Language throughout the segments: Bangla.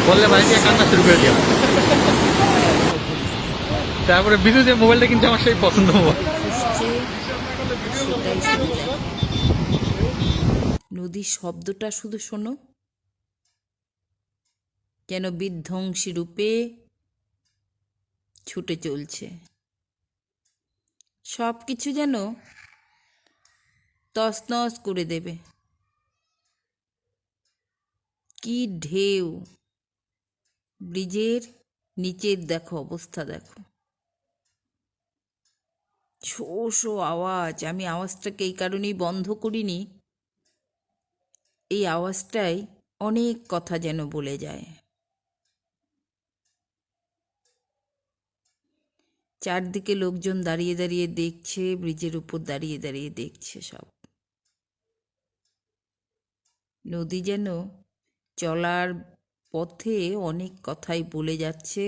বললে বাড়ি থেকে কান্না শুরু করে দিও। তারপরে বিজু যে মোবাইলটা কিন্তু আমার সেই পছন্দ মোবাইল। সেটাই শুধু দেখো। নদীর শব্দটা শুধু শোনো, যেন বিধ্বংসী রূপে ছুটে চলছে। সব কিছু যেন তছনছ করে দেবে। কি ঢেউ! ব্রিজের নিচের দেখো অবস্থা, দেখো শো শো আওয়াজ। আমি আওয়াজটাকে এই কারণেই বন্ধ করিনি, এই আওয়াজটাই অনেক কথা যেন বলে যায়। চারদিকে লোকজন দাঁড়িয়ে দাঁড়িয়ে দেখছে, ব্রিজের উপর দাঁড়িয়ে দাঁড়িয়ে দেখছে সব। নদী যেন চলার পথে অনেক কথাই বলে যাচ্ছে,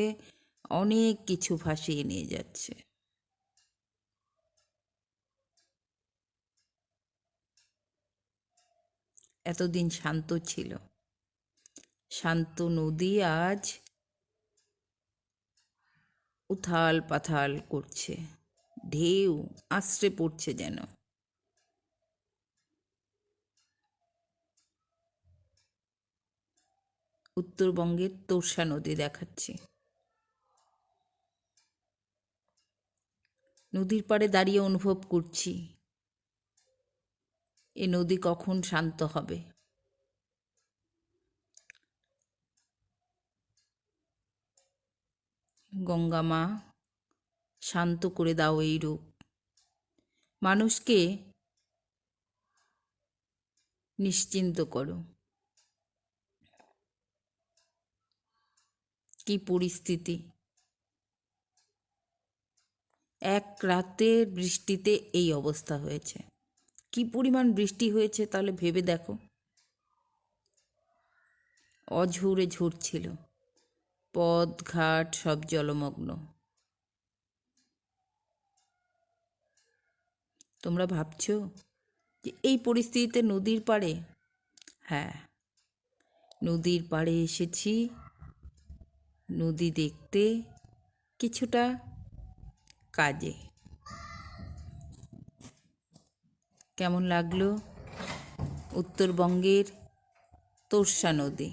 অনেক কিছু ভাসিয়ে নিয়ে যাচ্ছে। এতদিন শান্ত ছিল, শান্ত নদী আজ উথাল পাথাল করছে, ঢেউ আছড়ে পড়ছে যেন। উত্তরবঙ্গের তোর্ষা নদী দেখাচ্ছি। নদীর পাড়ে দাঁড়িয়ে অনুভব করছি এ নদী কখন শান্ত হবে। গঙ্গা মা, শান্ত করে দাও এই রূপ। মানুষকে নিশ্চিন্ত করো। কি পরিস্থিতি! এক রাতের বৃষ্টিতে এই অবস্থা হয়েছে। কি পরিমাণ বৃষ্টি হয়েছে তাহলে ভেবে দেখো। অঝোরে ঝরছিল, পথ ঘাট সব জলমগ্ন। তোমরা ভাবছো যে এই পরিস্থিতিতে নদীর পাড়ে, হ্যাঁ, নদীর পাড়ে এসেছি নদী দেখতে, কিছুটা কাজে। কেমন লাগলো উত্তরবঙ্গের তোর্ষা নদী?